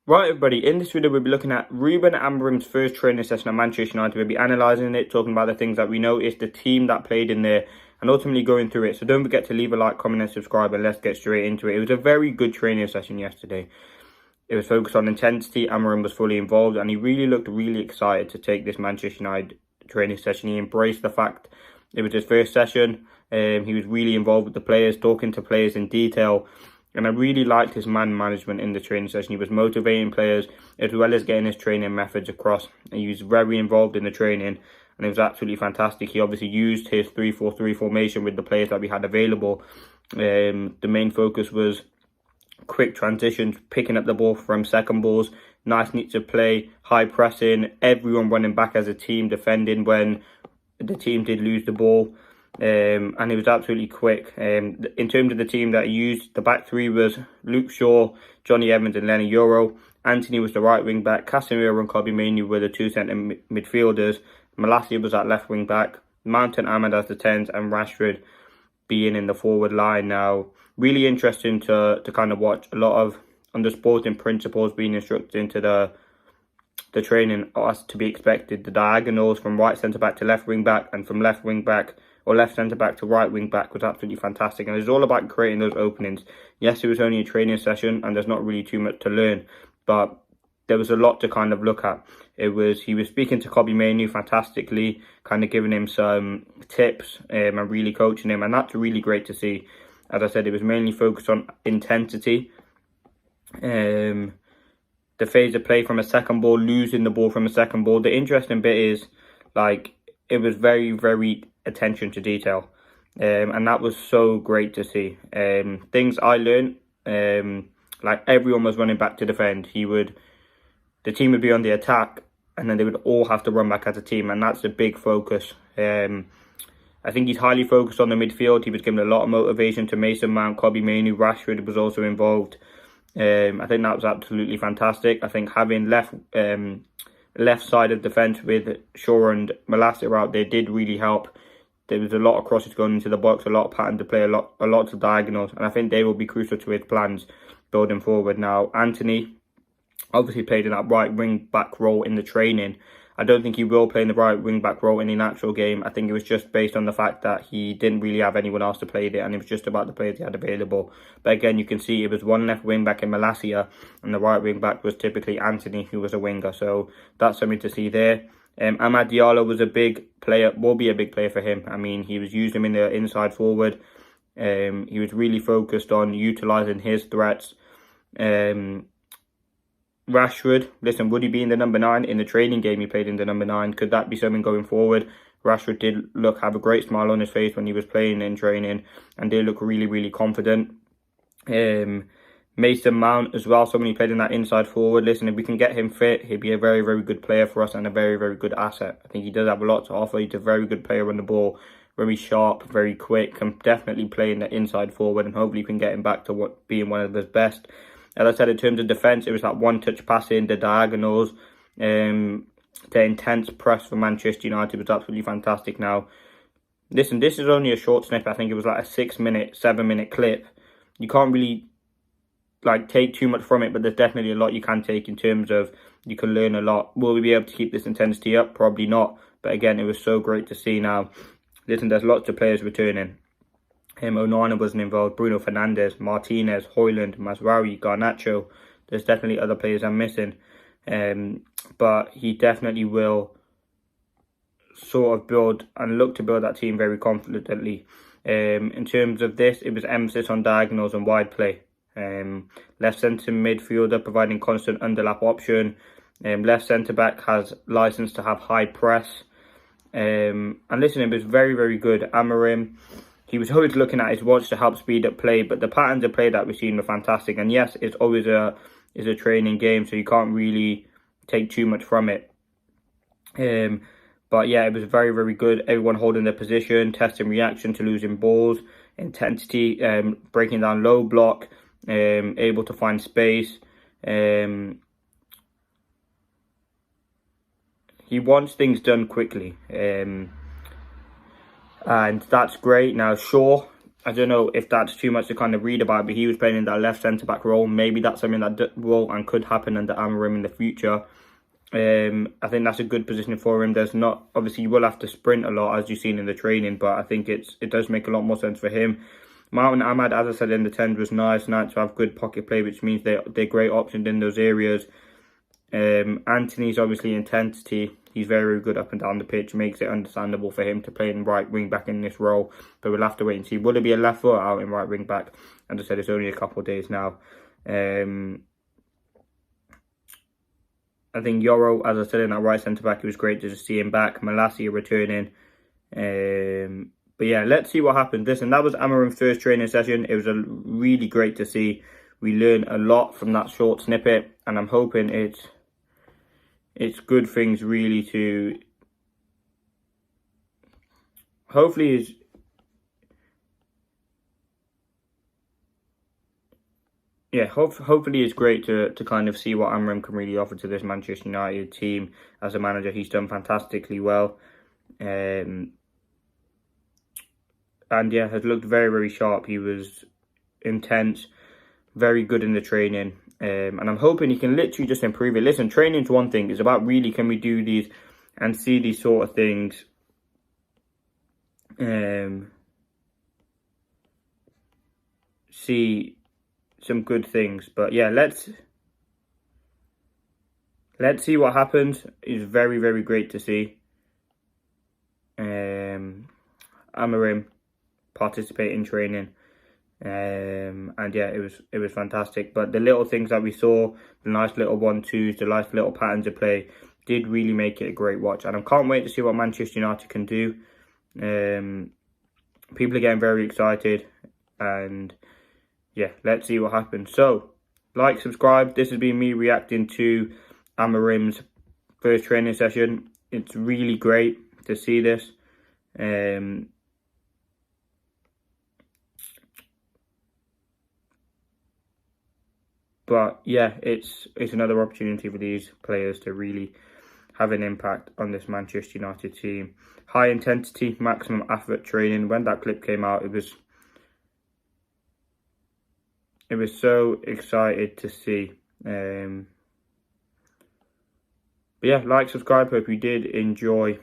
Right, everybody, in this video we'll be looking at Ruben Amorim'S first training session at Manchester United. We'll be analysing it, talking about the things that we noticed, the team that played in there, and ultimately going through it. So don't forget to leave a like, comment and subscribe, and let's get straight into it. It was a very good training session yesterday. It was focused on intensity. Amorim was fully involved, and he really looked really excited to take this Manchester United training session. He embraced the fact it was his first session. He was really involved with the players, talking to players in detail. And I really liked his man management in the training session. He was motivating players as well as getting his training methods across. And he was very involved in the training, and it was absolutely fantastic. He obviously used his 3-4-3 formation with the players that we had available. The main focus was quick transitions, picking up the ball from second balls, nice needs of play, high pressing, everyone running back as a team, defending when the team did lose the ball. And it was absolutely quick. In terms of the team that he used, the back three was Luke Shaw, Johnny Evans and Lenny Euro. Anthony was the right wing back. Casemiro and Kobbie Mainoo were the two centre midfielders. Malacia was at left wing back. Mount and Ahmed as the 10s, and Rashford being in the forward line. Now, really interesting to kind of watch. A lot of under sporting principles being instructed into the training as to be expected. The diagonals from right centre back to left wing back, and from left wing back or left centre back to right wing back was absolutely fantastic. And it's all about creating those openings. Yes, it was only a training session and there's not really too much to learn, but there was a lot to kind of look at. He was speaking to Kobbie Mainoo fantastically, kind of giving him some tips and really coaching him, and that's really great to see. As I said, it was mainly focused on intensity. The phase of play from a second ball, losing the ball from a second ball. The interesting bit is, like, it was very, very attention to detail. And that was so great to see. Things I learned, like everyone was running back to defend. The team would be on the attack, and then they would all have to run back as a team, and that's a big focus. I think he's highly focused on the midfield. He was given a lot of motivation to Mason Mount, Kobbie Mainoo, Rashford was also involved. I think that was absolutely fantastic. I think having left side of defence with Shaw and Malacia out there did really help. There was a lot of crosses going into the box, a lot of pattern to play, a lot of diagonals, and I think they will be crucial to his plans building forward. Now, Anthony obviously played in that right wing back role in the training. I don't think he will play in the right wing back role in the actual game. I think it was just based on the fact that he didn't really have anyone else to play there, and it was just about the players he had available. But again, you can see it was one left wing back in Malacia, and the right wing back was typically Anthony, who was a winger. So that's something to see there. Amad Diallo was a big player, will be a big player for him. I mean, he was using him in the inside forward. He was really focused on utilising his threats. Rashford, listen, would he be in the number 9? In the training game, he played in the number 9. Could that be something going forward? Rashford did have a great smile on his face when he was playing in training, and did look really, really confident. Mason Mount as well, someone who played in that inside forward. Listen, if we can get him fit, he'd be a very, very good player for us and a very, very good asset. I think he does have a lot to offer. He's a very good player on the ball, very sharp, very quick, can definitely play in the inside forward, and hopefully we can get him back to being one of his best. As I said, in terms of defence, it was that one-touch passing, the diagonals, the intense press for Manchester United was absolutely fantastic. Now, listen, this is only a short snippet. I think it was like a 6-minute, 7-minute clip. You can't really take too much from it, but there's definitely a lot you can take in terms of you can learn a lot. Will we be able to keep this intensity up? Probably not. But again, it was so great to see. Now, listen, there's lots of players returning. Onana wasn't involved, Bruno Fernandes, Martinez, Højlund, Masraoui, Garnacho. There's definitely other players I'm missing. But he definitely will sort of build and look to build that team very confidently. In terms of this, it was emphasis on diagonals and wide play. Left centre midfielder providing constant underlap option. Left centre back has license to have high press. And listen, it was very, very good. Amorim, he was always looking at his watch to help speed up play, but the patterns of play that we've seen were fantastic. And yes, it's always a training game, so you can't really take too much from it. But yeah, it was very, very good. Everyone holding their position, testing reaction to losing balls, intensity, breaking down low block, able to find space. He wants things done quickly. And that's great. Now, Shaw, I don't know if that's too much to kind of read about, but he was playing in that left centre-back role. Maybe that's something that will and could happen under Amorim in the future. I think that's a good position for him. There's not, obviously you will have to sprint a lot as you've seen in the training, but I think it does make a lot more sense for him. Mount and Ahmad, as I said in the 10s, was nice to have good pocket play, which means they're great options in those areas. Anthony's obviously intensity. He's very good up and down the pitch. Makes it understandable for him to play in right wing back in this role. But we'll have to wait and see. Will it be a left foot out in right wing back? As I said, it's only a couple of days now. I think Yoro, as I said, in that right centre back, it was great to just see him back. Malacia returning. But yeah, let's see what happens. Listen, that was Amorim's first training session. It was really great to see. We learned a lot from that short snippet, and I'm hoping it's good things really to hopefully hopefully it's great to kind of see what Amorim can really offer to this Manchester United team as a manager. He's done fantastically well. And yeah, has looked very, very sharp. He was intense, very good in the training. And I'm hoping he can literally just improve it. Listen, training's one thing. It's about really, can we do these and see these sort of things. See some good things. But yeah, let's see what happens. It's very, very great to see. Amorim participate in training. And yeah, it was fantastic. But the little things that we saw, the nice little 1-2s, the nice little patterns of play, did really make it a great watch. And I can't wait to see what Manchester United can do. People are getting very excited, and yeah, let's see what happens. So, like, subscribe. This has been me reacting to Amorim's first training session. It's really great to see this. But yeah, it's another opportunity for these players to really have an impact on this Manchester United team. High intensity, maximum effort training. When that clip came out, it was so excited to see. But yeah, like, subscribe. Hope you did enjoy